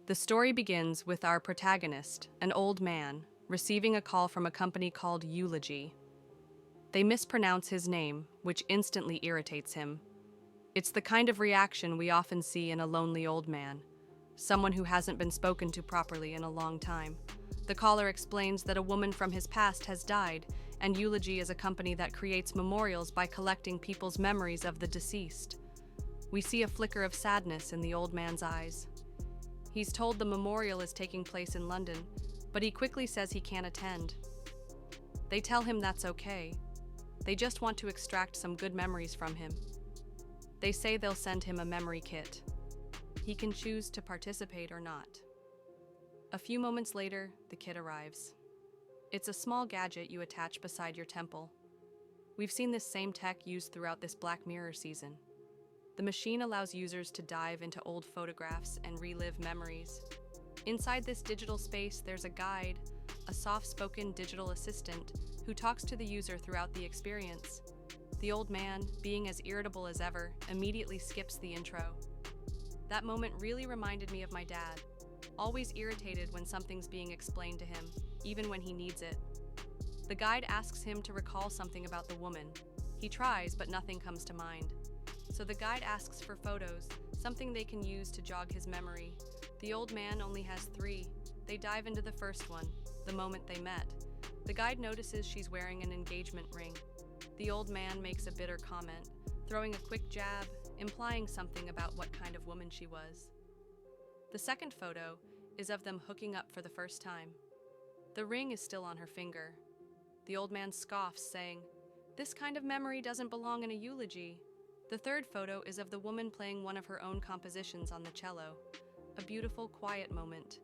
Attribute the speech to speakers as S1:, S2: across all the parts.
S1: The story begins with our protagonist, an old man, receiving a call from a company called Eulogy. They mispronounce his name, which instantly irritates him. It's the kind of reaction we often see in a lonely old man, someone who hasn't been spoken to properly in a long time. The caller explains that a woman from his past has died, and Eulogy is a company that creates memorials by collecting people's memories of the deceased. We see a flicker of sadness in the old man's eyes. He's told the memorial is taking place in London, but he quickly says he can't attend. They tell him that's okay. They just want to extract some good memories from him. They say they'll send him a memory kit. He can choose to participate or not. A few moments later, the kit arrives. It's a small gadget you attach beside your temple. We've seen this same tech used throughout this Black Mirror season. The machine allows users to dive into old photographs and relive memories. Inside this digital space, there's a guide, a soft-spoken digital assistant who talks to the user throughout the experience. The old man, being as irritable as ever, immediately skips the intro. That moment really reminded me of my dad, always irritated when something's being explained to him, even when he needs it. The guide asks him to recall something about the woman. He tries, but nothing comes to mind. So the guide asks for photos, something they can use to jog his memory. The old man only has 3. They dive into the first one, the moment they met. The guide notices she's wearing an engagement ring. The old man makes a bitter comment, throwing a quick jab, implying something about what kind of woman she was. The second photo is of them hooking up for the first time. The ring is still on her finger. The old man scoffs, saying, "This kind of memory doesn't belong in a eulogy." The third photo is of the woman playing one of her own compositions on the cello. A beautiful, quiet moment.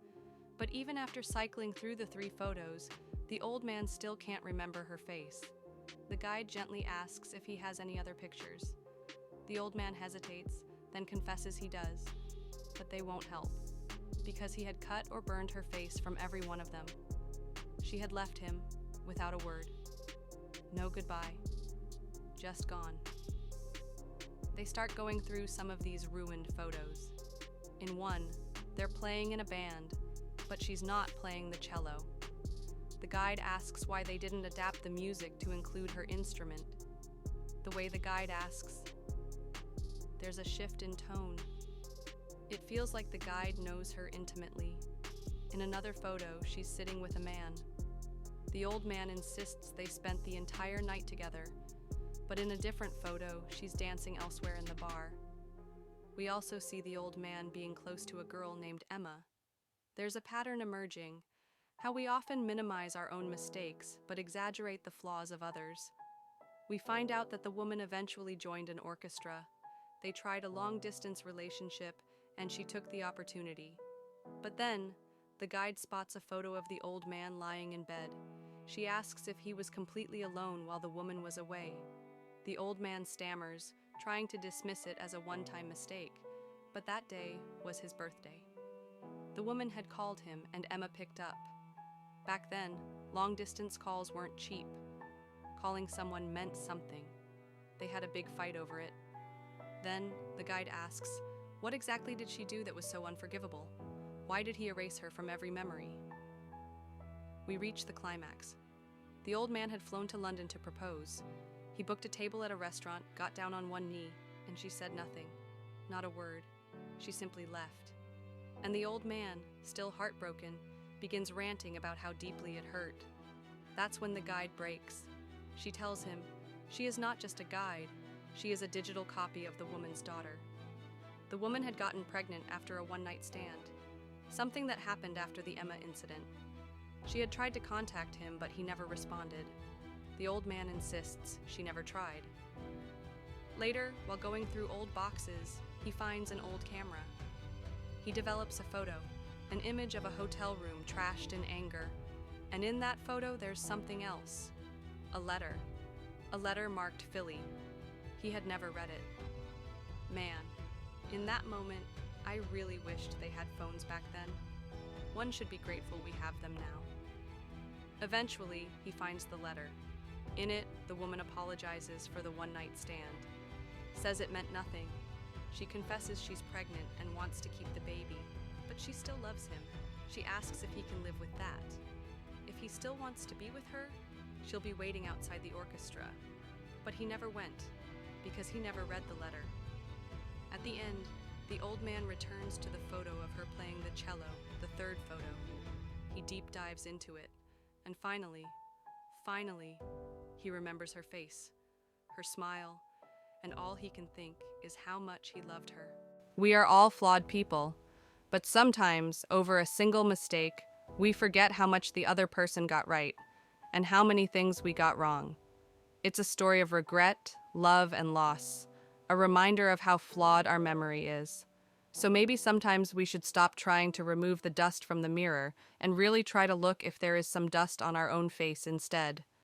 S1: But even after cycling through the 3 photos, the old man still can't remember her face. The guide gently asks if he has any other pictures. The old man hesitates, then confesses he does, but they won't help, because he had cut or burned her face from every one of them. She had left him without a word. No goodbye. Just gone. They start going through some of these ruined photos. In one, they're playing in a band, but she's not playing the cello. The guide asks why they didn't adapt the music to include her instrument. The way the guide asks, there's a shift in tone. It feels like the guide knows her intimately. In another photo, she's sitting with a man. The old man insists they spent the entire night together, but in a different photo, she's dancing elsewhere in the bar. We also see the old man being close to a girl named Emma. There's a pattern emerging, how we often minimize our own mistakes but exaggerate the flaws of others. We find out that the woman eventually joined an orchestra. They tried a long-distance relationship, and she took the opportunity. But then, the guide spots a photo of the old man lying in bed. She asks if he was completely alone while the woman was away. The old man stammers, trying to dismiss it as a one-time mistake, but that day was his birthday. The woman had called him, and Emma picked up. Back then, long-distance calls weren't cheap. Calling someone meant something. They had a big fight over it. Then, the guide asks, what exactly did she do that was so unforgivable? Why did he erase her from every memory? We reach the climax. The old man had flown to London to propose. He booked a table at a restaurant, got down on one knee, and she said nothing. Not a word. She simply left. And the old man, still heartbroken, begins ranting about how deeply it hurt. That's when the guide breaks. She tells him, she is not just a guide, she is a digital copy of the woman's daughter. The woman had gotten pregnant after a one-night stand, something that happened after the Emma incident. She had tried to contact him, but he never responded. The old man insists she never tried. Later, while going through old boxes, he finds an old camera. He develops a photo, an image of a hotel room trashed in anger, and in that photo there's something else. A letter marked Philly. He had never read it. Man, in that moment, I really wished they had phones back then. One should be grateful we have them now. Eventually, he finds the letter. In it, the woman apologizes for the one-night stand, says it meant nothing. She confesses she's pregnant and wants to keep the baby, but but she still loves him. She asks if he can live with that. If he still wants to be with her, she'll be waiting outside the orchestra. But he never went, because he never read the letter. At the end, the old man returns to the photo of her playing the cello, the third photo. He deep dives into it, and finally, he remembers her face, her smile, and all he can think is how much he loved her. We are all flawed people, but sometimes, over a single mistake, we forget how much the other person got right, and how many things we got wrong. It's a story of regret, love, and loss, a reminder of how flawed our memory is. So maybe sometimes we should stop trying to remove the dust from the mirror and really try to look if there is some dust on our own face instead.